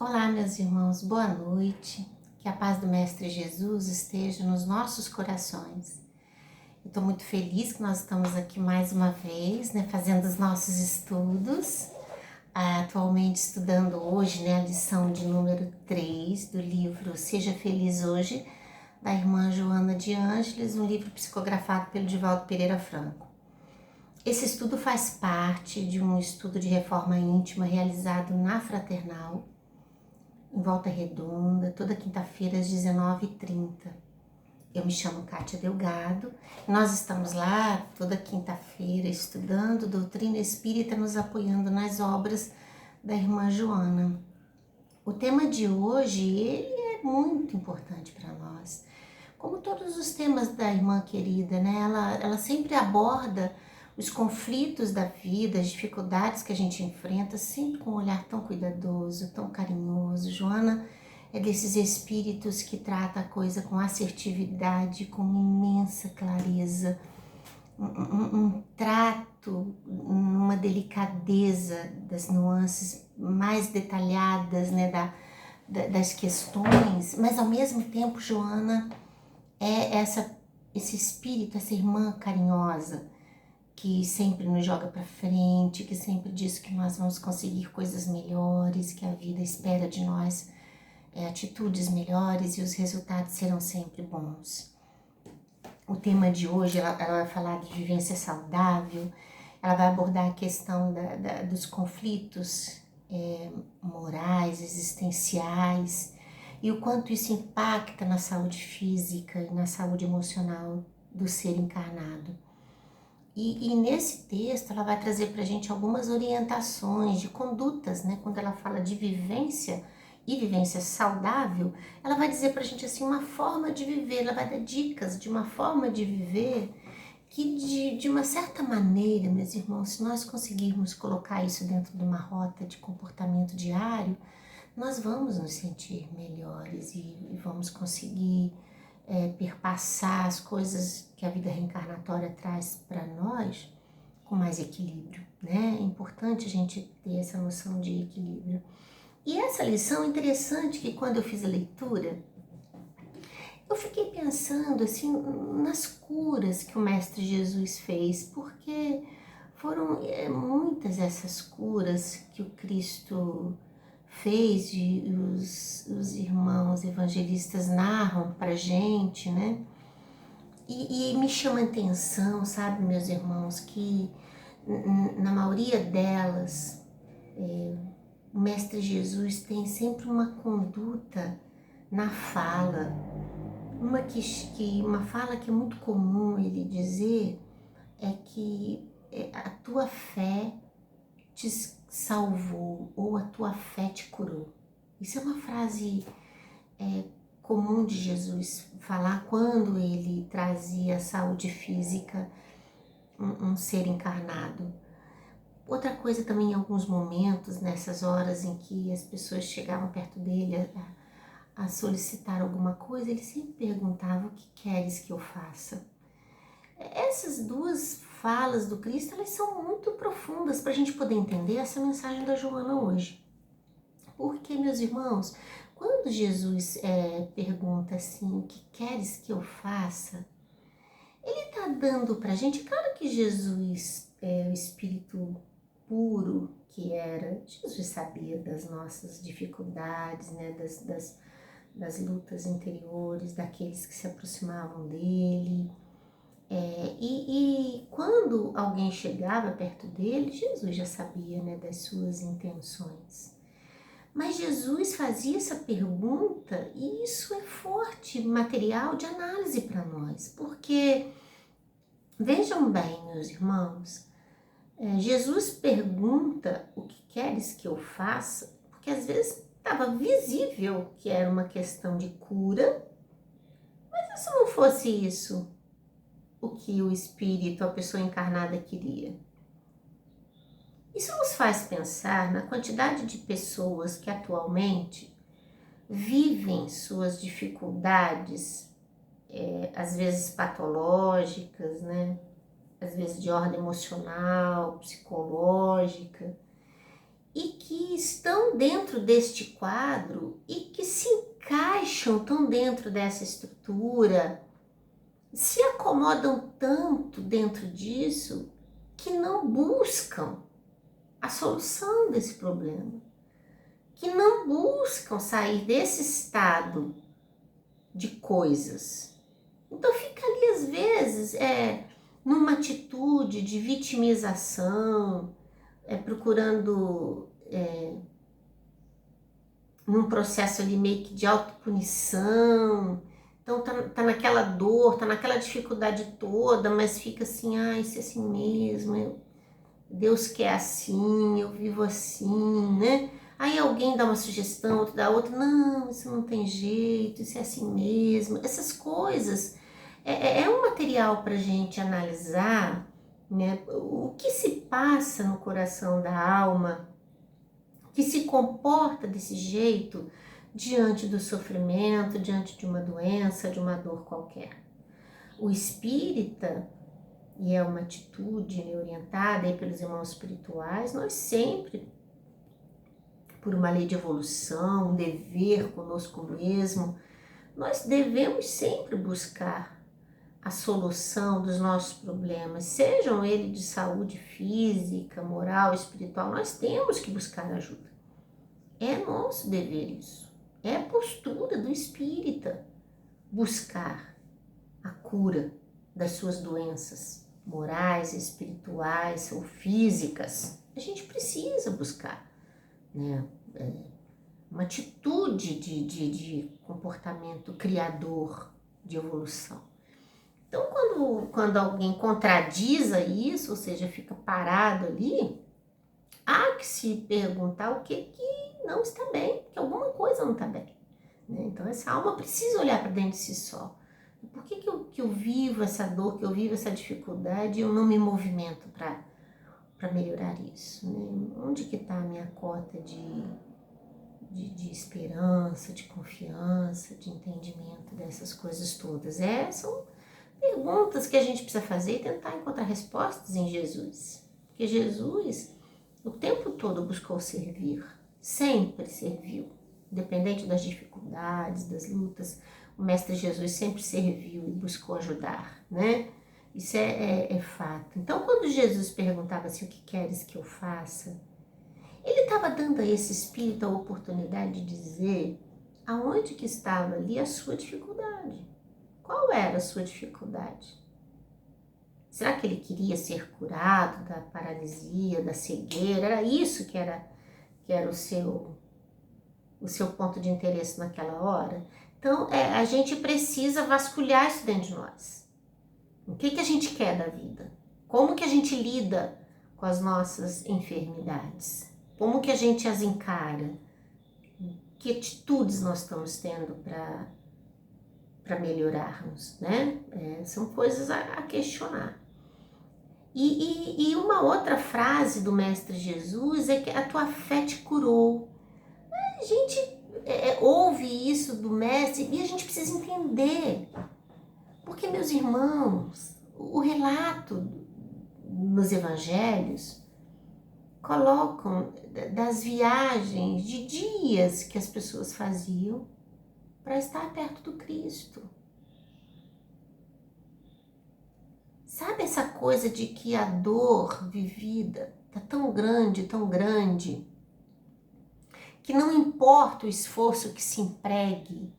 Olá, meus irmãos, boa noite. Que a paz do Mestre Jesus esteja nos nossos corações. Eu estou muito feliz que nós estamos aqui mais uma vez, fazendo os nossos estudos. Atualmente estudando hoje, a lição de número 3 do livro Seja Feliz Hoje, da irmã Joana de Ângeles, um livro psicografado pelo Divaldo Pereira Franco. Esse estudo faz parte de um estudo de reforma íntima realizado na Fraternal, em Volta Redonda, toda quinta-feira às 19h30. Eu me chamo Kátia Delgado, nós estamos lá toda quinta-feira estudando doutrina espírita, nos apoiando nas obras da irmã Joana. O tema de hoje, ele é muito importante para nós. Como todos os temas da irmã querida, ela sempre aborda os conflitos da vida, as dificuldades que a gente enfrenta, sempre com um olhar tão cuidadoso, tão carinhoso. Joana é desses espíritos que trata a coisa com assertividade, com imensa clareza, um trato, uma delicadeza das nuances mais detalhadas, das questões, mas ao mesmo tempo Joana é esse espírito, essa irmã carinhosa, que sempre nos joga para frente, que sempre diz que nós vamos conseguir coisas melhores, que a vida espera de nós atitudes melhores e os resultados serão sempre bons. O tema de hoje, ela vai falar de vivência saudável, ela vai abordar a questão dos conflitos morais, existenciais, e o quanto isso impacta na saúde física e na saúde emocional do ser encarnado. E nesse texto ela vai trazer para a gente algumas orientações de condutas, Quando ela fala de vivência e vivência saudável, ela vai dizer para a gente assim, uma forma de viver, ela vai dar dicas de uma forma de viver que de uma certa maneira, meus irmãos, se nós conseguirmos colocar isso dentro de uma rota de comportamento diário, nós vamos nos sentir melhores e vamos conseguir perpassar as coisas que a vida reencarnatória traz para nós com mais equilíbrio, É importante a gente ter essa noção de equilíbrio. E essa lição é interessante que quando eu fiz a leitura, eu fiquei pensando assim nas curas que o Mestre Jesus fez, porque foram muitas essas curas que o Cristo fez e os irmãos evangelistas narram pra gente, E me chama a atenção, sabe, meus irmãos, que na maioria delas, o Mestre Jesus tem sempre uma conduta na fala, uma fala que é muito comum ele dizer é que a tua fé te salvou ou a tua fé te curou. Isso é uma frase comum de Jesus falar quando ele trazia a saúde física um ser encarnado. Outra coisa também, em alguns momentos, nessas horas em que as pessoas chegavam perto dele a solicitar alguma coisa, ele sempre perguntava: o que queres que eu faça? Essas duas falas do Cristo, elas são muito profundas para a gente poder entender essa mensagem da Joana hoje. Porque, meus irmãos, quando Jesus pergunta assim, o que queres que eu faça? Ele está dando para a gente, claro que Jesus é o Espírito puro que era, Jesus sabia das nossas dificuldades, das lutas interiores, daqueles que se aproximavam dele. E quando alguém chegava perto dele, Jesus já sabia, das suas intenções. Mas Jesus fazia essa pergunta e isso é forte material de análise para nós, porque, vejam bem, meus irmãos, Jesus pergunta o que queres que eu faça, porque às vezes estava visível que era uma questão de cura, mas se não fosse isso o que o espírito, a pessoa encarnada queria. Isso nos faz pensar na quantidade de pessoas que atualmente vivem suas dificuldades, às vezes patológicas, às vezes de ordem emocional, psicológica, e que estão dentro deste quadro e que se encaixam tão dentro dessa estrutura, se acomodam tanto dentro disso que não buscam a solução desse problema, que não buscam sair desse estado de coisas. Então fica ali às vezes numa atitude de vitimização, procurando num processo ali meio que de autopunição. Então tá naquela dor, tá naquela dificuldade toda, mas fica assim, isso é assim mesmo, Deus quer assim, eu vivo assim, né? Aí alguém dá uma sugestão, outro dá outra, não, isso não tem jeito, isso é assim mesmo. Essas coisas é um material para a gente analisar, né? O que se passa no coração da alma, que se comporta desse jeito diante do sofrimento, diante de uma doença, de uma dor qualquer. O espírita, e é uma atitude orientada aí pelos irmãos espirituais, nós sempre, por uma lei de evolução, um dever conosco mesmo, nós devemos sempre buscar a solução dos nossos problemas, sejam eles de saúde física, moral, espiritual, nós temos que buscar ajuda. É nosso dever isso. É a postura do espírita buscar a cura das suas doenças morais, espirituais ou físicas. A gente precisa buscar, né? Uma atitude de comportamento criador, de evolução. Então, quando alguém contradiza isso, ou seja, fica parado ali, há que se perguntar o que não está bem, que alguma coisa não está bem, né? Então, essa alma precisa olhar para dentro de si só. Por que eu vivo essa dor, que eu vivo essa dificuldade e eu não me movimento para melhorar isso, né? Onde que está a minha cota de esperança, de confiança, de entendimento dessas coisas todas? São perguntas que a gente precisa fazer e tentar encontrar respostas em Jesus. Porque Jesus, o tempo todo, buscou servir, sempre serviu, independente das dificuldades, das lutas. O Mestre Jesus sempre serviu e buscou ajudar, né? Isso é fato. Então, quando Jesus perguntava assim, o que queres que eu faça? Ele estava dando a esse espírito a oportunidade de dizer aonde que estava ali a sua dificuldade. Qual era a sua dificuldade? Será que ele queria ser curado da paralisia, da cegueira? Era isso que era o seu ponto de interesse naquela hora? Então, a gente precisa vasculhar isso dentro de nós. O que a gente quer da vida? Como que a gente lida com as nossas enfermidades? Como que a gente as encara? Que atitudes nós estamos tendo para melhorarmos, né? São coisas a questionar. E uma outra frase do Mestre Jesus é que a tua fé te curou. A gente ouve isso do Mestre e a gente precisa entender. Porque, meus irmãos, o relato nos evangelhos colocam das viagens de dias que as pessoas faziam para estar perto do Cristo. Sabe essa coisa de que a dor vivida está tão grande, que não importa o esforço que se empregue,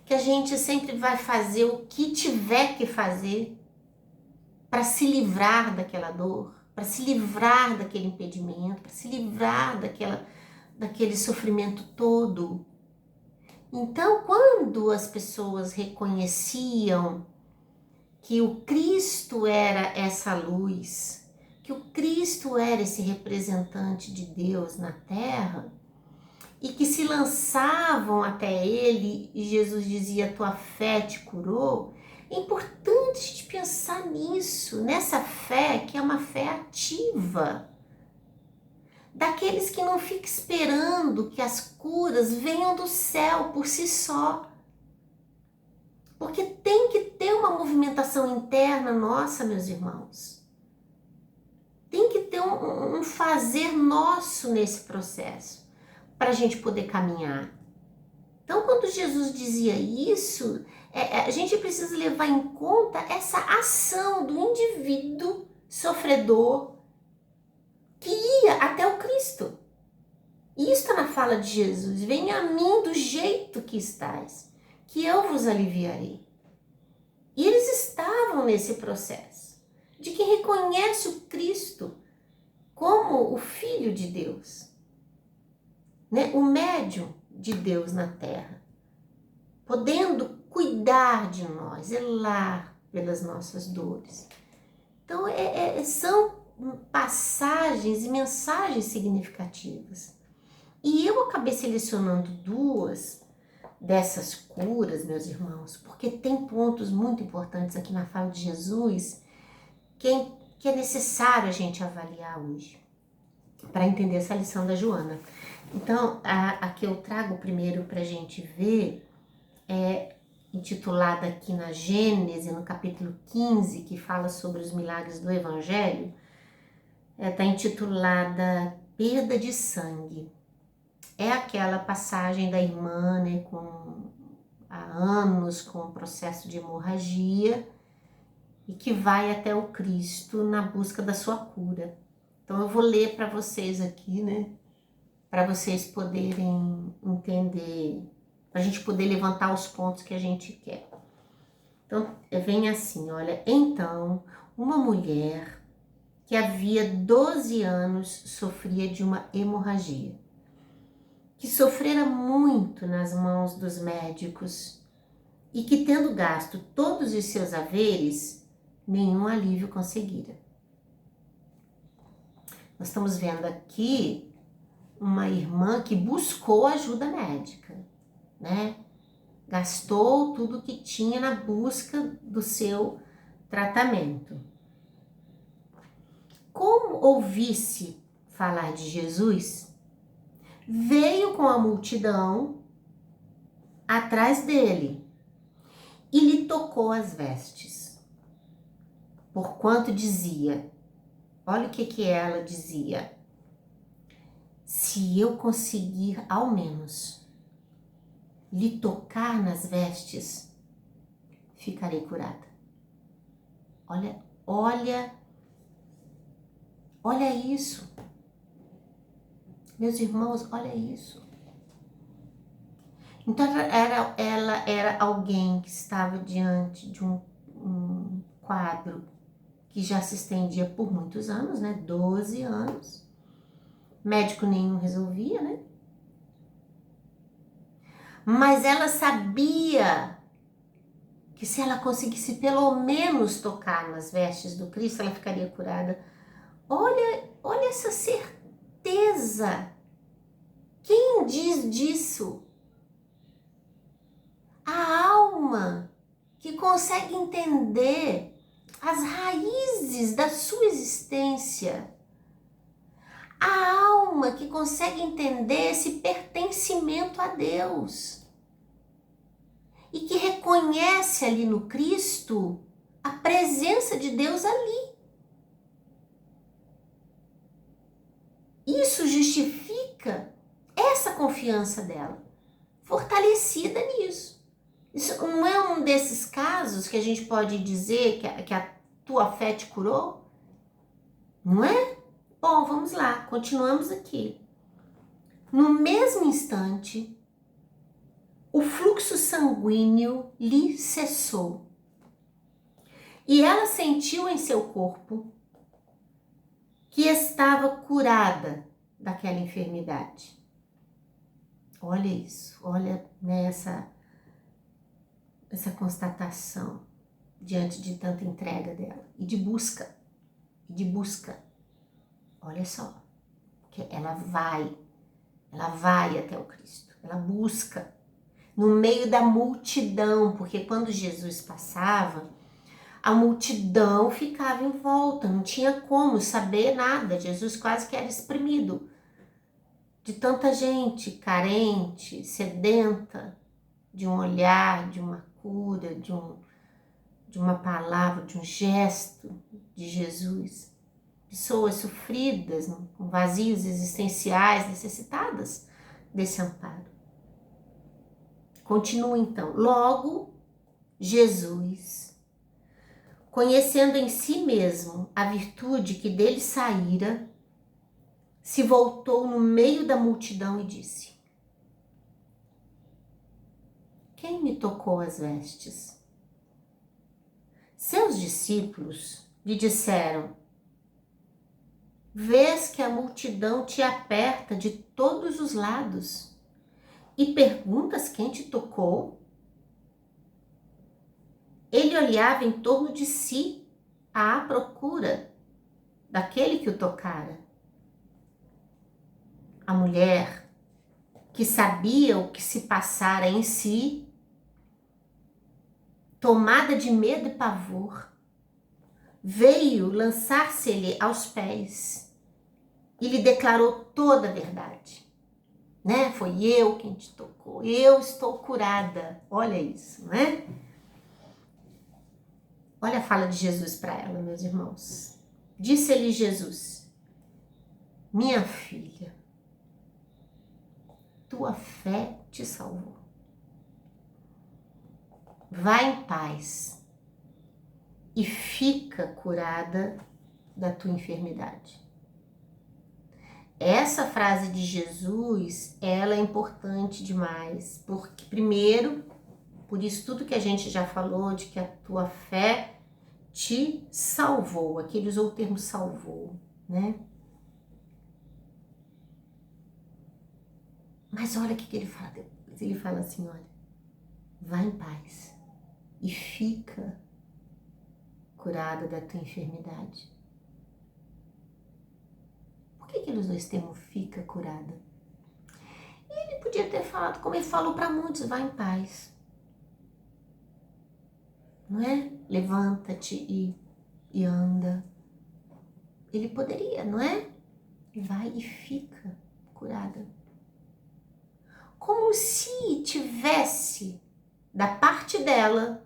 que a gente sempre vai fazer o que tiver que fazer para se livrar daquela dor, para se livrar daquele impedimento, para se livrar daquele sofrimento todo. Então, quando as pessoas reconheciam que o Cristo era essa luz, que o Cristo era esse representante de Deus na terra, e que se lançavam até ele, e Jesus dizia, tua fé te curou, é importante a gente pensar nisso, nessa fé que é uma fé ativa, daqueles que não ficam esperando que as curas venham do céu por si só, porque tem que ter uma movimentação interna nossa, meus irmãos. tem que ter um fazer nosso nesse processo para a gente poder caminhar. Então, quando Jesus dizia isso, a gente precisa levar em conta essa ação do indivíduo sofredor que ia até o Cristo. E isso está na fala de Jesus: venha a mim do jeito que estás, que eu vos aliviarei. E eles estavam nesse processo de que reconhece o Cristo como o Filho de Deus, né? O médium de Deus na terra, podendo cuidar de nós, zelar pelas nossas dores. Então, são passagens e mensagens significativas. E eu acabei selecionando 2 dessas curas, meus irmãos, porque tem pontos muito importantes aqui na fala de Jesus que é necessário a gente avaliar hoje para entender essa lição da Joana. Então, a que eu trago primeiro para a gente ver é intitulada aqui na Gênesis, no capítulo 15, que fala sobre os milagres do Evangelho. Está intitulada Perda de Sangue. É aquela passagem da irmã, né, há anos com um processo de hemorragia e que vai até o Cristo na busca da sua cura. Então eu vou ler para vocês aqui, né, para vocês poderem entender, para a gente poder levantar os pontos que a gente quer. Então vem assim, olha: então uma mulher que havia 12 anos sofria de uma hemorragia, que sofrera muito nas mãos dos médicos e que, tendo gasto todos os seus haveres, nenhum alívio conseguira. Nós estamos vendo aqui uma irmã que buscou ajuda médica, né? Gastou tudo que tinha na busca do seu tratamento. Como ouvisse falar de Jesus, veio com a multidão atrás dele e lhe tocou as vestes, porquanto dizia, olha o que ela dizia: se eu conseguir ao menos lhe tocar nas vestes, ficarei curada. Olha isso. Meus irmãos, olha isso. Então ela era alguém que estava diante de um quadro que já se estendia por muitos anos, né? 12 anos. Médico nenhum resolvia, né? Mas ela sabia que se ela conseguisse pelo menos tocar nas vestes do Cristo, ela ficaria curada. Olha essa certeza. Quem diz disso? A alma que consegue entender as raízes da sua existência. A alma que consegue entender esse pertencimento a Deus. E que reconhece ali no Cristo a presença de Deus ali. Isso justifica essa confiança dela, fortalecida nisso. Isso não é um desses casos que a gente pode dizer que a tua fé te curou? Não é? Bom, vamos lá, continuamos aqui. No mesmo instante, o fluxo sanguíneo lhe cessou. E ela sentiu em seu corpo que estava curada daquela enfermidade. Olha isso, olha nessa constatação diante de tanta entrega dela e de busca. Olha só, que ela vai até o Cristo, ela busca no meio da multidão, porque quando Jesus passava, a multidão ficava em volta, não tinha como saber nada, Jesus quase que era espremido de tanta gente carente, sedenta de um olhar, de uma cura, de uma palavra, de um gesto de Jesus, pessoas sofridas, com vazios existenciais, necessitadas desse amparo. Continua então. Logo, Jesus, conhecendo em si mesmo a virtude que dele saíra, se voltou no meio da multidão e disse: quem me tocou as vestes? Seus discípulos lhe disseram: vês que a multidão te aperta de todos os lados e perguntas quem te tocou? Ele olhava em torno de si à procura daquele que o tocara. A mulher, que sabia o que se passara em si, tomada de medo e pavor, veio lançar-se-lhe aos pés e lhe declarou toda a verdade. Né? Foi eu quem te tocou, eu estou curada. Olha isso, não é? Olha a fala de Jesus para ela, meus irmãos. Disse-lhe Jesus: minha filha, tua fé te salvou. Vá em paz e fica curada da tua enfermidade. Essa frase de Jesus, ela é importante demais, porque primeiro, por isso tudo que a gente já falou, de que a tua fé te salvou, aqui ele usou o termo salvou, né? Mas olha o que ele fala depois, ele fala assim, olha, vai em paz e fica curada da tua enfermidade. Por que ele usou esse termo fica curada? Ele podia ter falado, como ele falou para muitos, vai em paz. Não é? Levanta-te e anda. Ele poderia, não é? Vai e fica curada. Como se tivesse, da parte dela,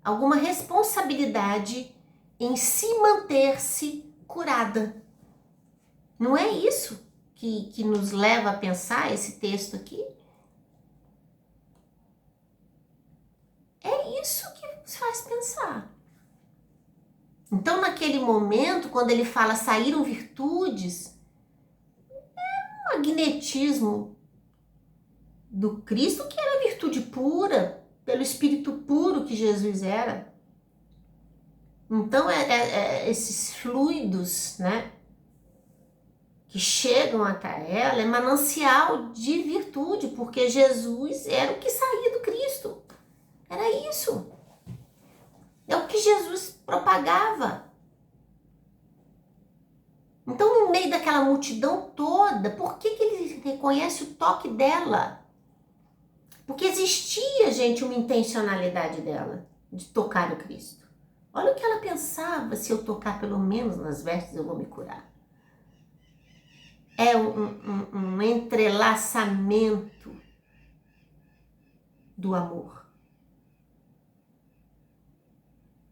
alguma responsabilidade em se manter-se curada. Não é isso que nos leva a pensar esse texto aqui? É isso que nos faz pensar. Então, naquele momento, quando ele fala saíram virtudes, é um magnetismo do Cristo, que era virtude pura, pelo Espírito puro que Jesus era. Então, esses fluidos, né, que chegam até ela, é manancial de virtude, porque Jesus era o que saía do Cristo. Era isso. É o que Jesus propagava. Então, no meio daquela multidão toda, por que ele reconhece o toque dela? Porque existia, gente, uma intencionalidade dela de tocar o Cristo. Olha o que ela pensava: se eu tocar pelo menos nas vestes, eu vou me curar. É um entrelaçamento do amor,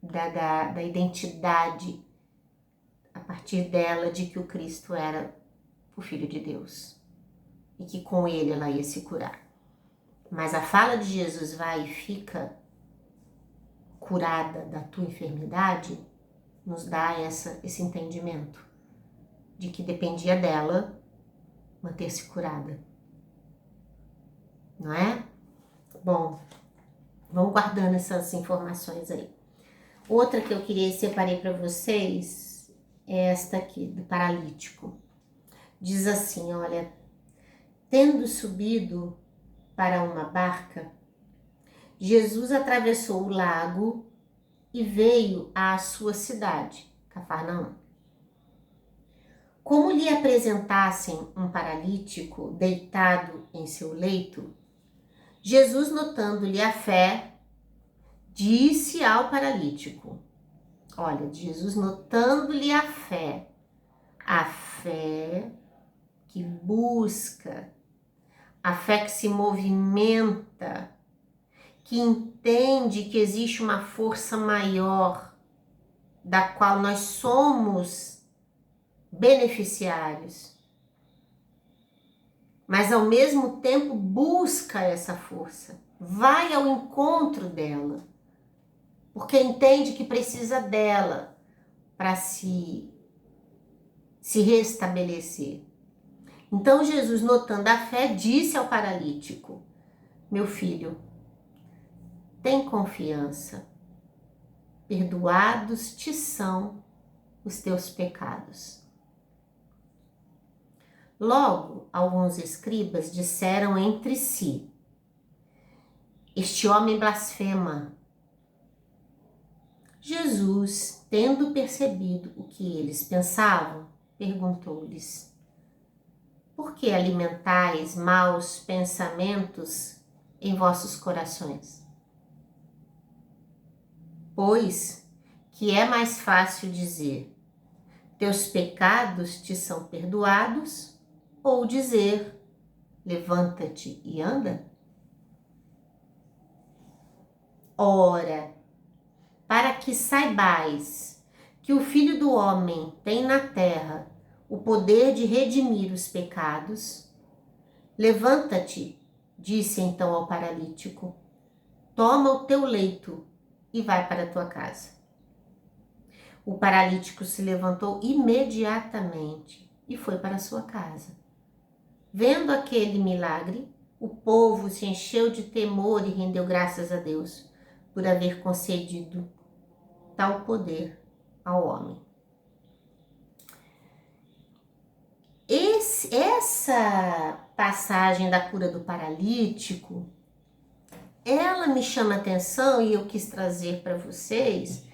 da identidade a partir dela de que o Cristo era o Filho de Deus e que com ele ela ia se curar. Mas a fala de Jesus, vai e fica curada da tua enfermidade, nos dá esse entendimento de que dependia dela manter-se curada. Não é? Bom, vamos guardando essas informações aí. Outra que eu separei para vocês é esta aqui, do paralítico. Diz assim, olha, tendo subido para uma barca, Jesus atravessou o lago e veio à sua cidade, Cafarnaum. Como lhe apresentassem um paralítico deitado em seu leito, Jesus, notando-lhe a fé, disse ao paralítico, olha, Jesus notando-lhe a fé que busca, a fé que se movimenta, que entende que existe uma força maior da qual nós somos beneficiários, mas ao mesmo tempo busca essa força, vai ao encontro dela, porque entende que precisa dela para se restabelecer. Então Jesus, notando a fé, disse ao paralítico: meu filho, tem confiança, perdoados te são os teus pecados. Logo, alguns escribas disseram entre si: este homem blasfema. Jesus, tendo percebido o que eles pensavam, perguntou-lhes: por que alimentais maus pensamentos em vossos corações? Pois que é mais fácil dizer: teus pecados te são perdoados, ou dizer: levanta-te e anda? Ora, para que saibais que o Filho do Homem tem na terra o poder de redimir os pecados, levanta-te, disse então ao paralítico, toma o teu leito e vai para a tua casa. O paralítico se levantou imediatamente e foi para a sua casa. Vendo aquele milagre, o povo se encheu de temor e rendeu graças a Deus por haver concedido tal poder ao homem. Essa passagem da cura do paralítico, ela me chama atenção e eu quis trazer para vocês,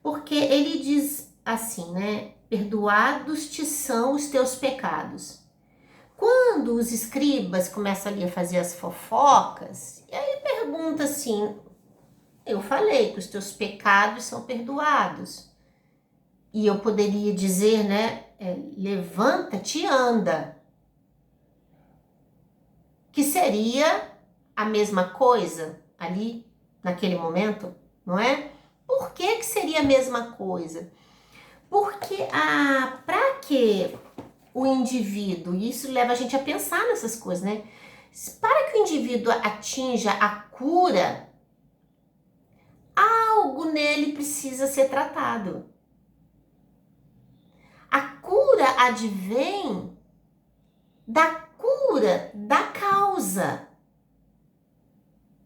porque ele diz assim, né? Perdoados te são os teus pecados. Quando os escribas começam ali a fazer as fofocas, e aí pergunta assim, eu falei que os teus pecados são perdoados. E eu poderia dizer, né, levanta-te e anda. Que seria a mesma coisa ali, naquele momento, não é? Por que seria a mesma coisa? Porque para que o indivíduo, e isso leva a gente a pensar nessas coisas, né? Para que o indivíduo atinja a cura, algo nele precisa ser tratado. A cura advém da cura da causa.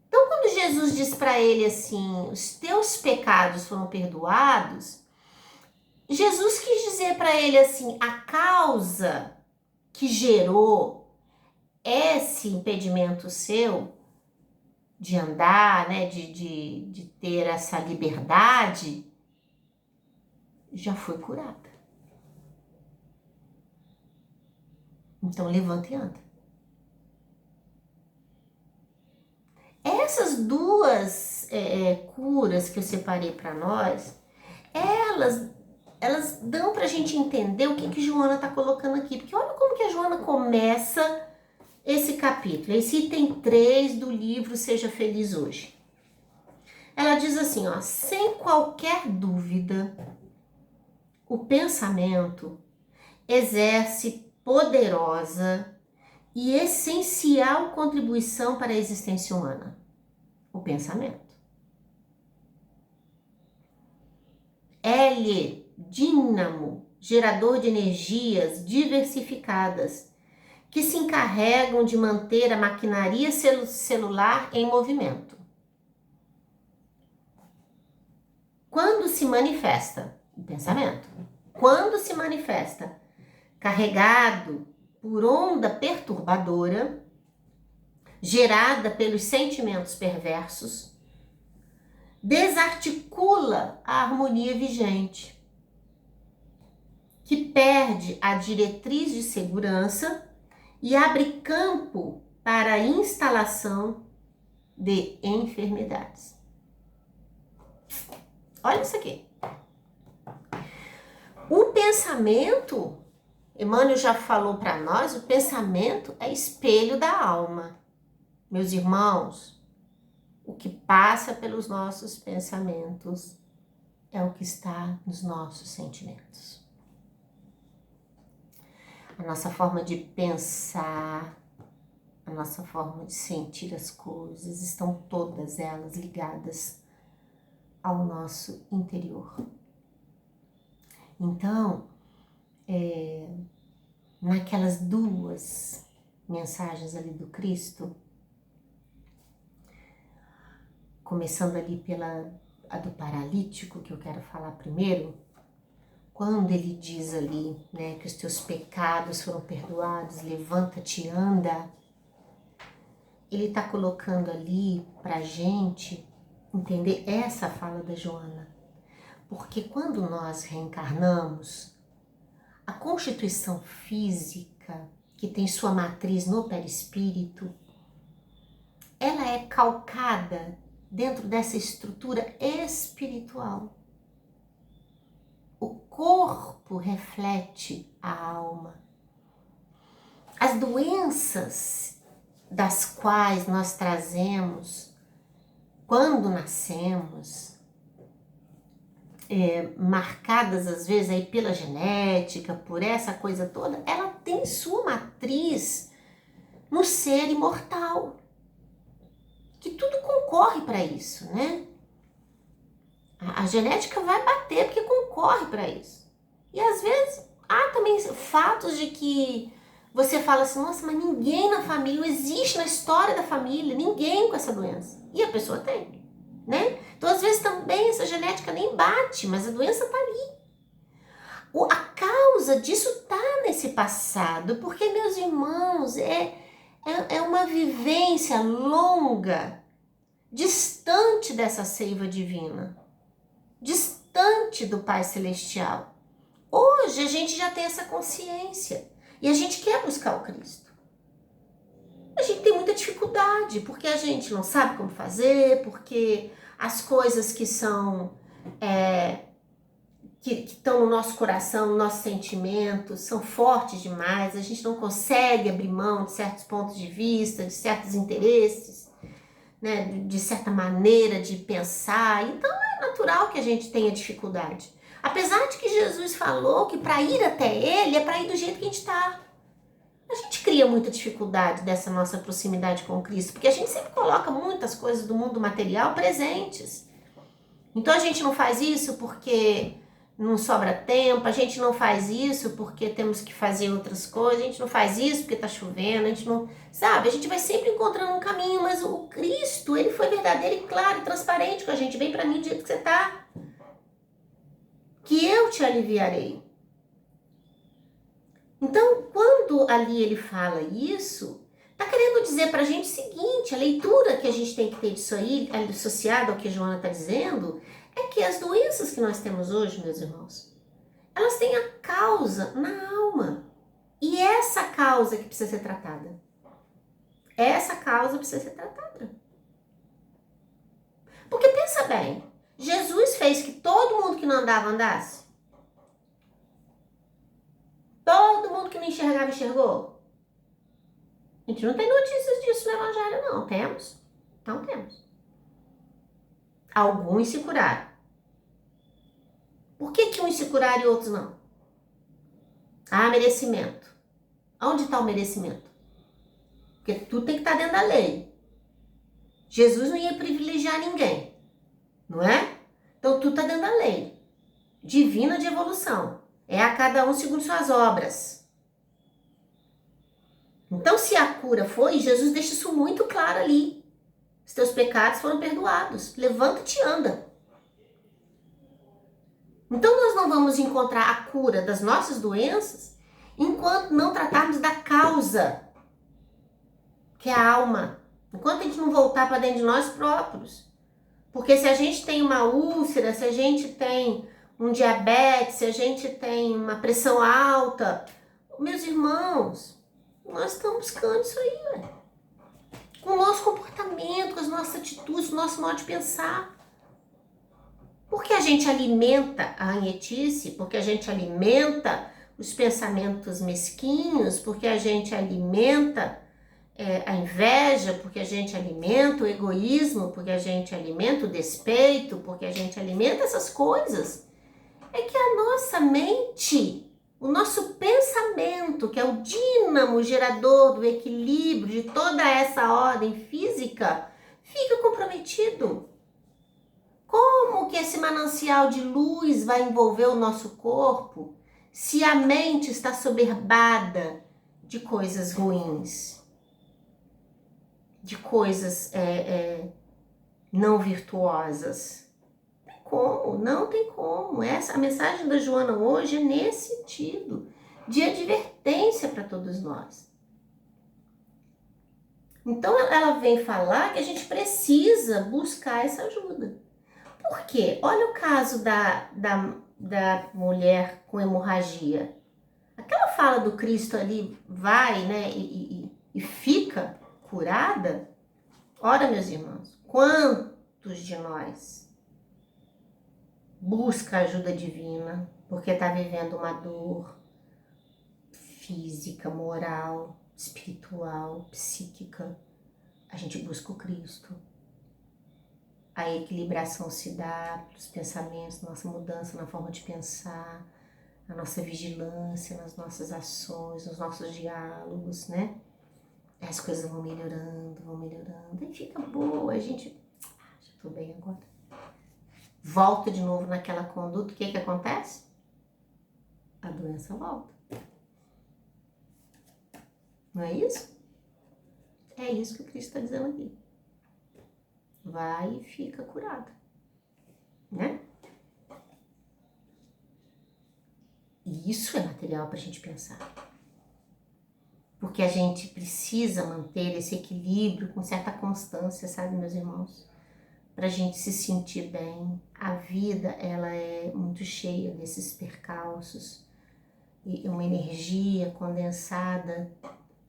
Então, quando Jesus diz para ele assim, os teus pecados foram perdoados, Jesus quis dizer para ele assim, a causa que gerou esse impedimento seu de andar, né, de ter essa liberdade, já foi curada. Então levanta e anda. Essas duas curas que eu separei para nós, elas dão para a gente entender o que Joana está colocando aqui. Porque olha como que a Joana começa esse capítulo, esse item 3 do livro Seja Feliz Hoje. Ela diz assim, ó, sem qualquer dúvida, o pensamento exerce poderosa e essencial contribuição para a existência humana. O pensamento. Ele, dínamo, gerador de energias diversificadas, que se encarregam de manter a maquinaria celular em movimento. Quando se manifesta o pensamento, quando se manifesta carregado por onda perturbadora, gerada pelos sentimentos perversos, desarticula a harmonia vigente, que perde a diretriz de segurança e abre campo para a instalação de enfermidades. Olha isso aqui. O pensamento, Emmanuel já falou para nós, o pensamento é espelho da alma. Meus irmãos, o que passa pelos nossos pensamentos é o que está nos nossos sentimentos. a nossa forma de pensar, a nossa forma de sentir as coisas, estão todas elas ligadas ao nosso interior. Então, naquelas duas mensagens ali do Cristo, começando ali pela a do paralítico, que eu quero falar primeiro, quando ele diz ali, né, que os teus pecados foram perdoados, levanta-te e anda, ele está colocando ali pra gente entender essa fala da Joana. Porque quando nós reencarnamos, a constituição física, que tem sua matriz no perispírito, ela é calcada dentro dessa estrutura espiritual. O corpo reflete a alma. As doenças das quais nós trazemos quando nascemos, marcadas às vezes aí pela genética, por essa coisa toda, ela tem sua matriz no ser imortal, que tudo concorre para isso, né? A genética vai bater porque concorre para isso. E às vezes há também fatos de que você fala assim, nossa, mas ninguém na família, não existe na história da família, ninguém com essa doença. E a pessoa tem, né? Então às vezes também essa genética nem bate, mas a doença tá ali. A causa disso tá nesse passado, porque, meus irmãos, é uma vivência longa, distante dessa seiva divina, distante do Pai Celestial. Hoje a gente já tem essa consciência e a gente quer buscar o Cristo. A gente tem muita dificuldade, porque a gente não sabe como fazer, porque as coisas que são, que estão no nosso coração, no nosso sentimento, são fortes demais, a gente não consegue abrir mão de certos pontos de vista, de certos interesses, né, de certa maneira de pensar. Então é natural que a gente tenha dificuldade. Apesar de que Jesus falou que para ir até Ele é para ir do jeito que a gente está. A gente cria muita dificuldade dessa nossa proximidade com Cristo, porque a gente sempre coloca muitas coisas do mundo material presentes. Então a gente não faz isso porque não sobra tempo, a gente não faz isso porque temos que fazer outras coisas, a gente não faz isso porque tá chovendo, a gente não... Sabe, a gente vai sempre encontrando um caminho, mas o Cristo, ele foi verdadeiro e claro e transparente com a gente. Vem pra mim do jeito que você tá, que eu te aliviarei. Então, quando ali ele fala isso, tá querendo dizer pra gente o seguinte, a leitura que a gente tem que ter disso aí, associada ao que a Joana tá dizendo, é que as doenças que nós temos hoje, meus irmãos, elas têm a causa na alma. E essa causa que precisa ser tratada. Essa causa precisa ser tratada. Porque pensa bem, Jesus fez que todo mundo que não andava, andasse? Todo mundo que não enxergava, enxergou? A gente não tem notícias disso no Evangelho, não. Temos? Não temos. Alguns se curaram. Por que uns se curaram e outros não? Ah, merecimento. Onde está o merecimento? Porque tudo tem que estar dentro da lei. Jesus não ia privilegiar ninguém, não é? Então tudo está dentro da lei divina de evolução. É a cada um segundo suas obras. Então, se a cura foi, Jesus deixa isso muito claro ali. Os teus pecados foram perdoados. Levanta-te e anda. Então, nós não vamos encontrar a cura das nossas doenças enquanto não tratarmos da causa, que é a alma. Enquanto a gente não voltar para dentro de nós próprios. Porque se a gente tem uma úlcera, se a gente tem um diabetes, se a gente tem uma pressão alta, meus irmãos, nós estamos buscando isso aí, velho. Com o nosso comportamento, com as nossas atitudes, com o nosso modo de pensar. Porque a gente alimenta a anhetice, porque a gente alimenta os pensamentos mesquinhos, porque a gente alimenta a inveja, porque a gente alimenta o egoísmo, porque a gente alimenta o despeito, porque a gente alimenta essas coisas. É que a nossa mente o nosso pensamento, que é o dínamo gerador do equilíbrio de toda essa ordem física, fica comprometido. Como que esse manancial de luz vai envolver o nosso corpo se a mente está soberbada de coisas ruins, de coisas não virtuosas? Como? Não tem como. A mensagem da Joana hoje é nesse sentido, de advertência para todos nós. Então ela vem falar que a gente precisa buscar essa ajuda. Por quê? Olha o caso da mulher com hemorragia. Aquela fala do Cristo ali vai, né, e fica curada. Ora, meus irmãos, quantos de nós busca ajuda divina porque está vivendo uma dor física, moral, espiritual, psíquica? A gente busca o Cristo. A equilibração se dá pelos pensamentos, nossa mudança na forma de pensar, a nossa vigilância nas nossas ações, nos nossos diálogos, né? As coisas vão melhorando, aí fica boa, a gente... já tô bem agora. Volta de novo naquela conduta, o que acontece? A doença volta. Não é isso? É isso que o Cristo está dizendo aqui. Vai e fica curado, né? E isso é material para a gente pensar. Porque a gente precisa manter esse equilíbrio com certa constância, sabe, meus irmãos? Para a gente se sentir bem. A vida, ela é muito cheia desses percalços. E uma energia condensada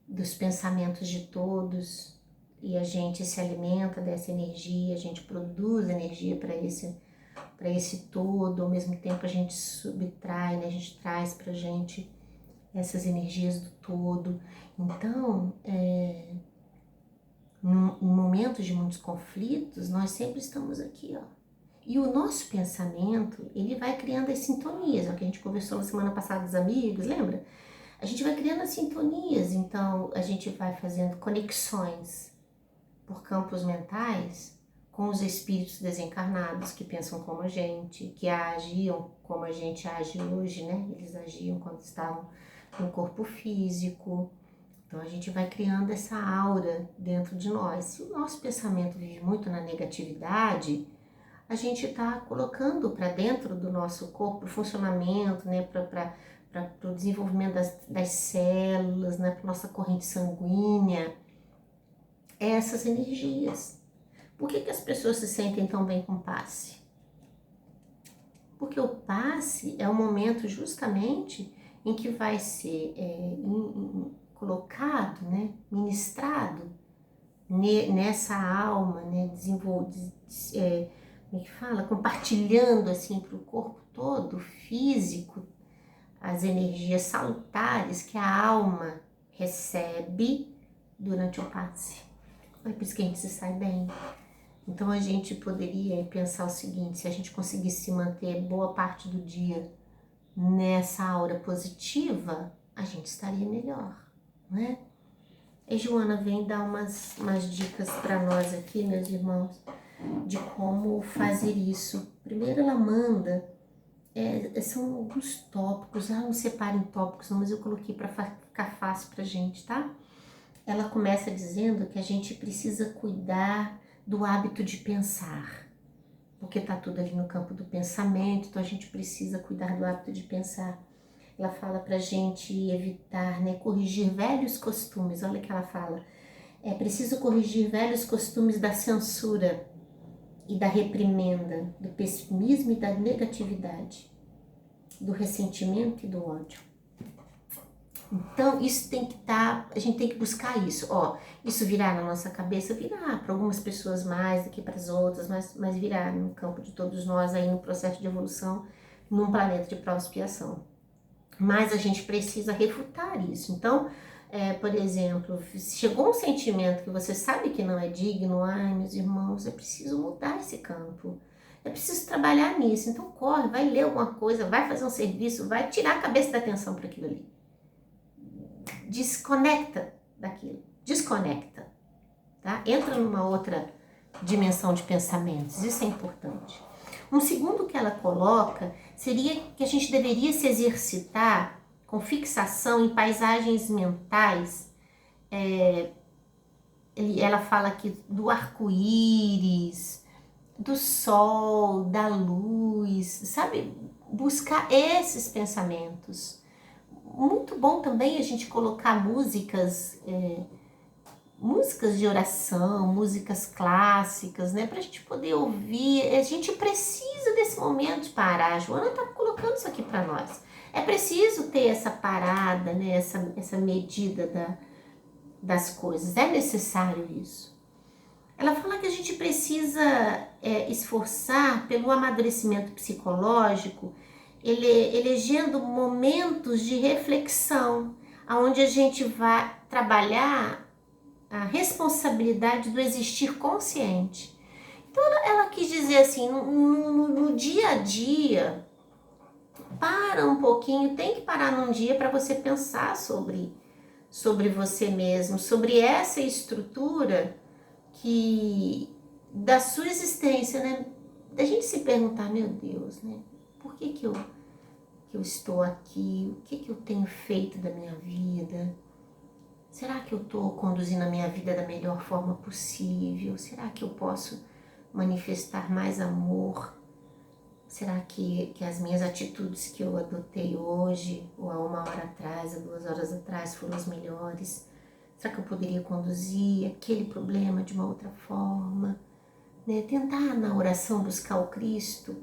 dos pensamentos de todos. E a gente se alimenta dessa energia, a gente produz energia para esse todo. Ao mesmo tempo a gente subtrai, né? A gente traz para a gente essas energias do todo. Então, em momentos de muitos conflitos, nós sempre estamos aqui, ó. E o nosso pensamento, ele vai criando as sintonias, é o que a gente conversou na semana passada dos amigos, lembra? A gente vai criando as sintonias, então a gente vai fazendo conexões por campos mentais com os espíritos desencarnados que pensam como a gente, que agiam como a gente age hoje, né? Eles agiam quando estavam no corpo físico. Então a gente vai criando essa aura dentro de nós. Se o nosso pensamento vive muito na negatividade, a gente está colocando para dentro do nosso corpo o funcionamento, né, para o desenvolvimento das células, né, para nossa corrente sanguínea, essas energias. Por que as pessoas se sentem tão bem com o passe? Porque o passe é o momento justamente em que vai ser colocado, né, ministrado nessa alma, né, como é que fala? Compartilhando assim para o corpo todo, físico, as energias salutares que a alma recebe durante o passe. É por isso que a gente se sai bem. Então a gente poderia pensar o seguinte: se a gente conseguisse manter boa parte do dia nessa aura positiva, a gente estaria melhor, não é? E Joana vem dar umas dicas para nós aqui, meus irmãos, de como fazer isso. Primeiro ela manda, são alguns tópicos, não separa em tópicos não, mas eu coloquei para ficar fácil pra gente, tá? Ela começa dizendo que a gente precisa cuidar do hábito de pensar, porque tá tudo ali no campo do pensamento, então a gente precisa cuidar do hábito de pensar. Ela fala pra gente evitar, né, corrigir velhos costumes. Olha o que ela fala. É preciso corrigir velhos costumes da censura e da reprimenda, do pessimismo e da negatividade, do ressentimento e do ódio. Então, isso tem que estar, a gente tem que buscar isso. Ó, isso virar na nossa cabeça, virar para algumas pessoas mais do que para as outras, mas virar no campo de todos nós aí no processo de evolução, num planeta de prova e expiação. Mas a gente precisa refutar isso. Então, por exemplo, chegou um sentimento que você sabe que não é digno, ai, meus irmãos, é preciso mudar esse campo. é preciso trabalhar nisso. Então corre, vai ler alguma coisa, vai fazer um serviço, vai tirar a cabeça da atenção para aquilo ali. Desconecta daquilo, desconecta, tá? Entra numa outra dimensão de pensamentos, isso é importante. Um segundo que ela coloca seria que a gente deveria se exercitar com fixação em paisagens mentais. Ela fala aqui do arco-íris, do sol, da luz, sabe? Buscar esses pensamentos. Muito bom também a gente colocar músicas de oração, músicas clássicas, né? Pra gente poder ouvir. A gente precisa desse momento de parar. A Joana tá colocando isso aqui para nós. É preciso ter essa parada, né? Essa medida das coisas. É necessário isso. Ela fala que a gente precisa esforçar pelo amadurecimento psicológico, elegendo momentos de reflexão, onde a gente vai trabalhar a responsabilidade do existir consciente. Então ela quis dizer assim, no dia a dia, para um pouquinho, tem que parar num dia para você pensar sobre você mesmo, sobre essa estrutura da sua existência, né? Da gente se perguntar, meu Deus, né? Por que eu estou aqui? O que eu tenho feito da minha vida? Será que eu estou conduzindo a minha vida da melhor forma possível? Será que eu posso manifestar mais amor? Será que as minhas atitudes que eu adotei hoje, ou há 1 hora atrás, há 2 horas atrás, foram as melhores? Será que eu poderia conduzir aquele problema de uma outra forma? Né? Tentar na oração buscar o Cristo,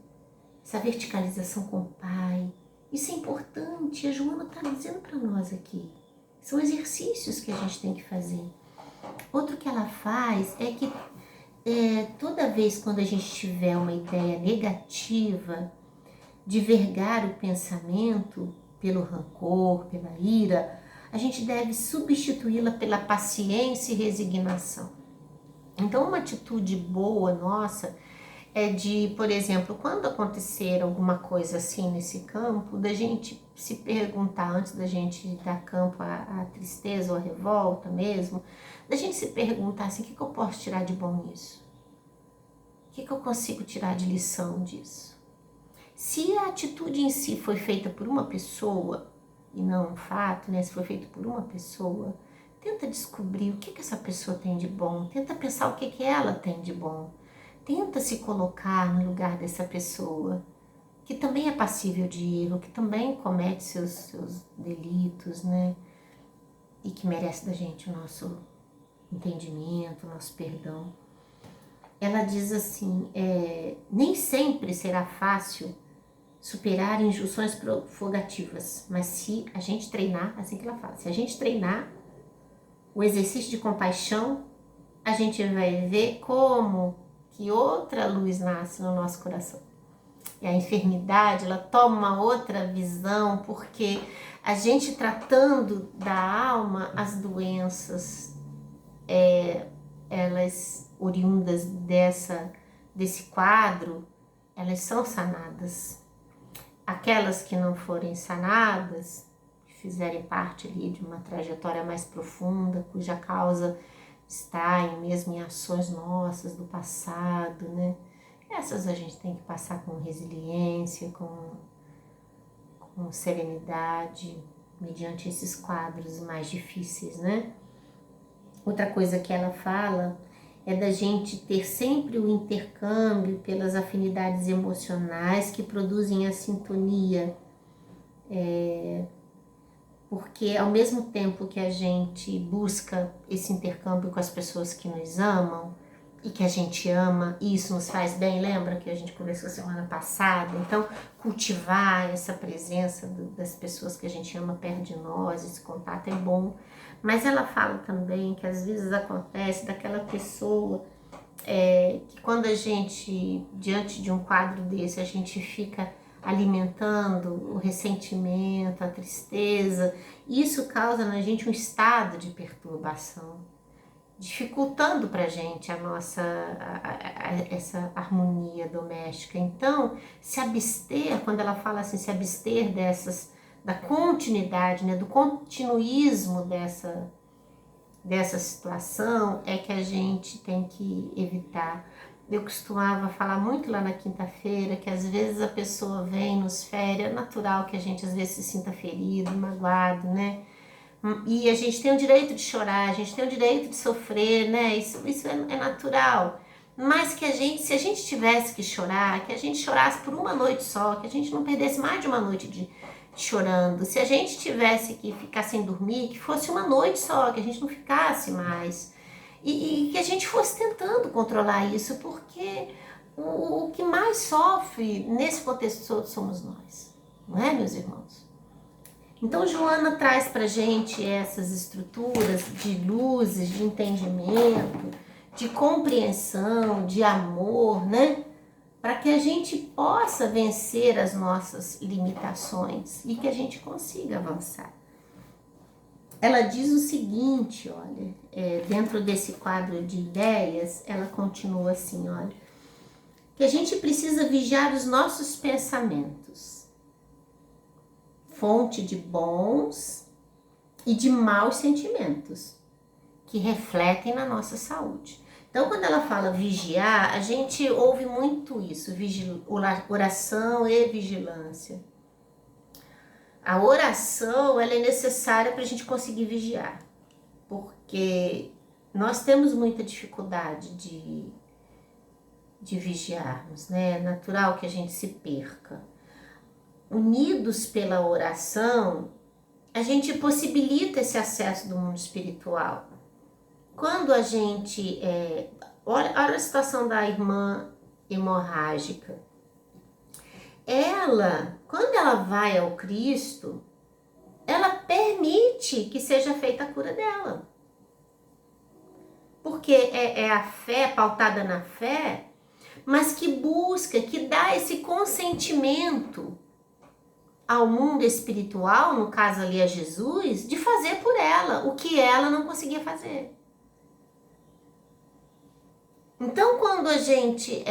essa verticalização com o Pai. Isso é importante, a Joana está dizendo para nós aqui. São exercícios que a gente tem que fazer. Outro que ela faz é que toda vez quando a gente tiver uma ideia negativa, divergar o pensamento pelo rancor, pela ira, a gente deve substituí-la pela paciência e resignação. Então, uma atitude boa nossa é de, por exemplo, quando acontecer alguma coisa assim nesse campo, da gente se perguntar, antes da gente dar campo à tristeza ou à revolta mesmo, da gente se perguntar assim, o que eu posso tirar de bom nisso? O que eu consigo tirar de lição disso? Se a atitude em si foi feita por uma pessoa, e não um fato, né? Se foi feito por uma pessoa, tenta descobrir o que essa pessoa tem de bom, tenta pensar o que ela tem de bom. Tenta se colocar no lugar dessa pessoa, que também é passível de erro, que também comete seus delitos, né? E que merece da gente o nosso entendimento, o nosso perdão. Ela diz assim, nem sempre será fácil superar injunções provocativas, mas se a gente treinar, assim que ela fala, se a gente treinar o exercício de compaixão, a gente vai ver como que outra luz nasce no nosso coração. E a enfermidade, ela toma uma outra visão, porque a gente tratando da alma, as doenças, elas oriundas desse quadro, elas são sanadas. Aquelas que não forem sanadas, que fizerem parte ali de uma trajetória mais profunda, cuja causa está mesmo em ações nossas do passado, né? Essas a gente tem que passar com resiliência, com serenidade, mediante esses quadros mais difíceis, né? Outra coisa que ela fala é da gente ter sempre o intercâmbio pelas afinidades emocionais que produzem a sintonia, porque ao mesmo tempo que a gente busca esse intercâmbio com as pessoas que nos amam e que a gente ama, e isso nos faz bem, lembra que a gente conversou semana passada? Então, cultivar essa presença das pessoas que a gente ama perto de nós, esse contato é bom. Mas ela fala também que às vezes acontece daquela pessoa que quando a gente, diante de um quadro desse, a gente fica alimentando o ressentimento, a tristeza, isso causa na gente um estado de perturbação. dificultando para a gente essa harmonia doméstica. Então, se abster, quando ela fala assim, se abster da continuidade, né, do continuismo dessa situação, é que a gente tem que evitar. Eu costumava falar muito lá na quinta-feira que às vezes a pessoa vem, nos fere, é natural que a gente às vezes se sinta ferido, magoado, né? E a gente tem o direito de chorar, a gente tem o direito de sofrer, né? Isso é natural. Mas que se a gente tivesse que chorar, que a gente chorasse por uma noite só, que a gente não perdesse mais de uma noite chorando. Se a gente tivesse que ficar sem dormir, que fosse uma noite só, que a gente não ficasse mais. E que a gente fosse tentando controlar isso, porque o que mais sofre nesse contexto todo somos nós, não é, meus irmãos? Então, Joana traz para gente essas estruturas de luzes, de entendimento, de compreensão, de amor, né? Para que a gente possa vencer as nossas limitações e que a gente consiga avançar. Ela diz o seguinte, olha, dentro desse quadro de ideias, ela continua assim, olha, que a gente precisa vigiar os nossos pensamentos, fonte de bons e de maus sentimentos, que refletem na nossa saúde. Então, quando ela fala vigiar, a gente ouve muito isso, oração e vigilância. A oração, ela é necessária para a gente conseguir vigiar, porque nós temos muita dificuldade de vigiarmos, né? É natural que a gente se perca. Unidos pela oração, a gente possibilita esse acesso do mundo espiritual. Quando a gente... olha a situação da irmã hemorrágica. Ela, quando ela vai ao Cristo, ela permite que seja feita a cura dela. Porque é a fé, pautada na fé, mas que busca, que dá esse consentimento ao mundo espiritual, no caso ali a Jesus, de fazer por ela o que ela não conseguia fazer. Então, quando a gente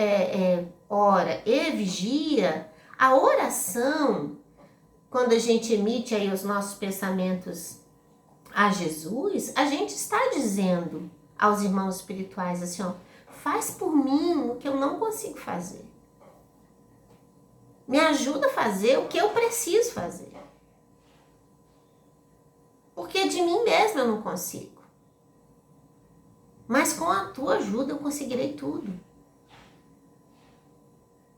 ora e vigia, a oração, quando a gente emite aí os nossos pensamentos a Jesus, a gente está dizendo aos irmãos espirituais assim, ó, faz por mim o que eu não consigo fazer. Me ajuda a fazer o que eu preciso fazer. Porque de mim mesma eu não consigo. Mas com a tua ajuda eu conseguirei tudo.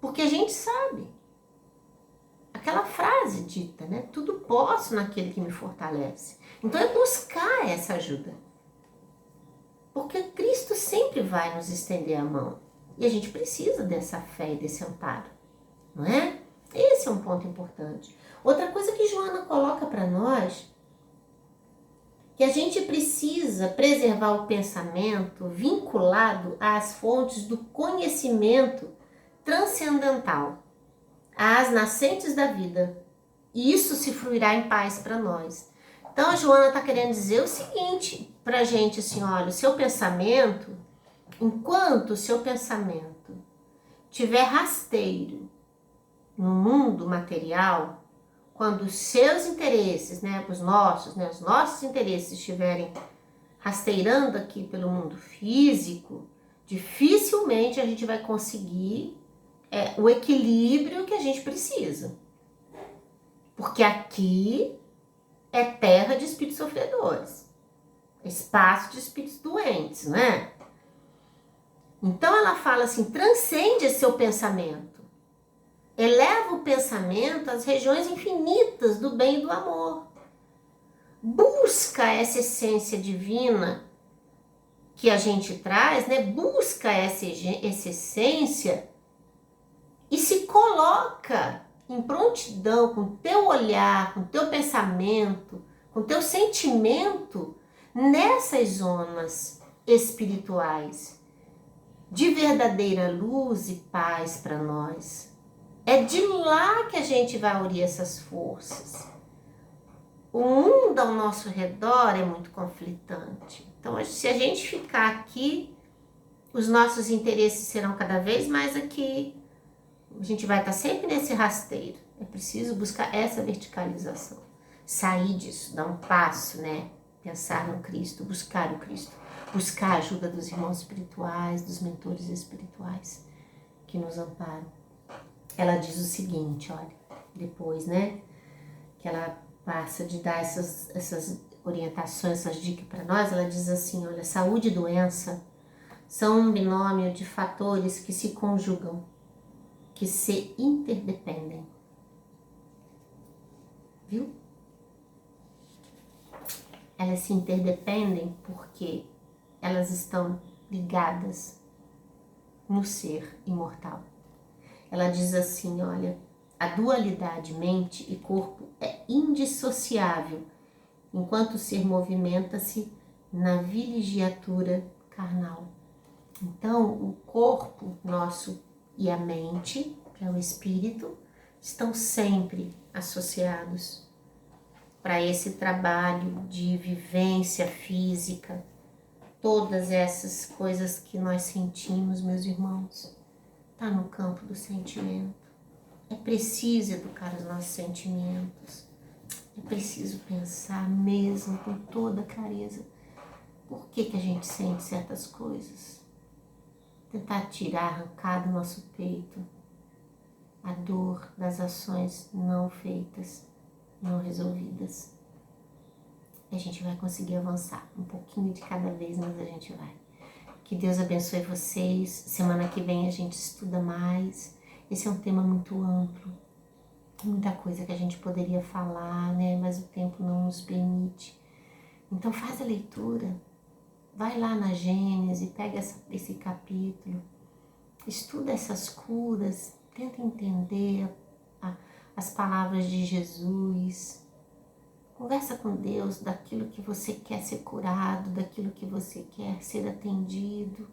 Porque a gente sabe. Aquela frase dita, né? Tudo posso naquele que me fortalece. Então é buscar essa ajuda. Porque Cristo sempre vai nos estender a mão. E a gente precisa dessa fé e desse amparo. Não é? Esse é um ponto importante. Outra coisa que Joana coloca para nós, que a gente precisa preservar o pensamento vinculado às fontes do conhecimento transcendental, às nascentes da vida. E isso se fruirá em paz para nós. Então a Joana está querendo dizer o seguinte para a gente, assim, olha, o seu pensamento, enquanto o seu pensamento tiver rasteiro no mundo material, quando os seus interesses, né, os nossos interesses estiverem rasteirando aqui pelo mundo físico, dificilmente a gente vai conseguir o equilíbrio que a gente precisa. Porque aqui é terra de espíritos sofredores, espaço de espíritos doentes, né? Então ela fala assim, transcende esse seu pensamento. Eleva o pensamento às regiões infinitas do bem e do amor. Busca essa essência divina que a gente traz, né? Busca essa essência e se coloca em prontidão com o teu olhar, com o teu pensamento, com o teu sentimento nessas zonas espirituais de verdadeira luz e paz para nós. É de lá que a gente vai unir essas forças. o mundo ao nosso redor é muito conflitante. Então, se a gente ficar aqui, os nossos interesses serão cada vez mais aqui. A gente vai estar sempre nesse rasteiro. É preciso buscar essa verticalização. Sair disso, dar um passo, né? Pensar no Cristo, buscar o Cristo. Buscar a ajuda dos irmãos espirituais, dos mentores espirituais que nos amparam. Ela diz o seguinte, olha, depois, né? Que ela passa de dar essas orientações, essas dicas para nós, ela diz assim, olha, saúde e doença são um binômio de fatores que se conjugam, que se interdependem. Viu? Elas se interdependem porque elas estão ligadas no ser imortal. Ela diz assim, olha, a dualidade mente e corpo é indissociável, enquanto o ser movimenta-se na vilegiatura carnal. Então, o corpo nosso e a mente, que é o espírito, estão sempre associados para esse trabalho de vivência física. Todas essas coisas que nós sentimos, meus irmãos, está no campo do sentimento. É preciso educar os nossos sentimentos. É preciso pensar mesmo com toda clareza por que a gente sente certas coisas. Tentar tirar, arrancar do nosso peito a dor das ações não feitas, não resolvidas. E a gente vai conseguir avançar um pouquinho de cada vez, mas a gente vai. Que Deus abençoe vocês. Semana que vem a gente estuda mais. Esse é um tema muito amplo. Muita coisa que a gente poderia falar, né? Mas o tempo não nos permite. Então faz a leitura. Vai lá na Gênesis, pega esse capítulo. Estuda essas curas. Tenta entender as palavras de Jesus. Conversa com Deus daquilo que você quer ser curado, daquilo que você quer ser atendido.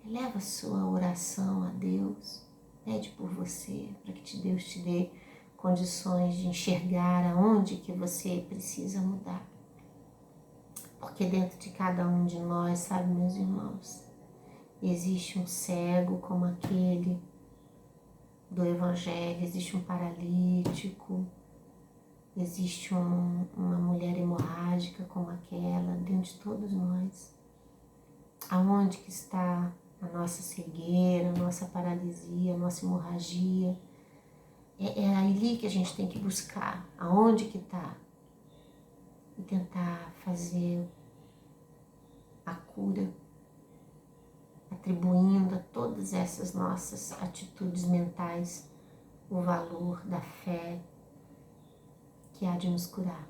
Eleva a sua oração a Deus. Pede por você, para que Deus te dê condições de enxergar aonde que você precisa mudar. Porque dentro de cada um de nós, sabe, meus irmãos, existe um cego como aquele do Evangelho, existe um paralítico, existe uma mulher hemorrágica como aquela dentro de todos nós. Aonde que está a nossa cegueira, a nossa paralisia, a nossa hemorragia? É ali que a gente tem que buscar, aonde que está, e tentar fazer a cura, atribuindo a todas essas nossas atitudes mentais o valor da fé que há de nos curar.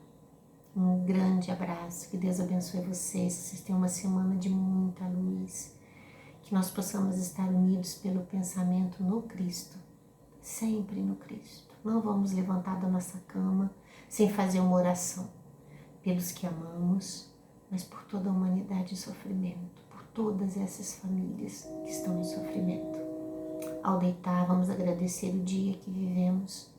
Um grande abraço, que Deus abençoe vocês, que vocês tenham uma semana de muita luz, que nós possamos estar unidos pelo pensamento no Cristo, sempre no Cristo. Não vamos levantar da nossa cama sem fazer uma oração pelos que amamos, mas por toda a humanidade em sofrimento, por todas essas famílias que estão em sofrimento. Ao deitar, vamos agradecer o dia que vivemos,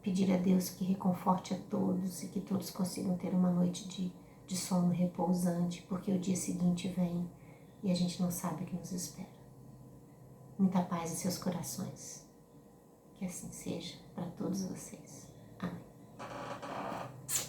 pedir a Deus que reconforte a todos e que todos consigam ter uma noite de sono repousante, porque o dia seguinte vem e a gente não sabe o que nos espera. Muita paz em seus corações. Que assim seja para todos vocês. Amém.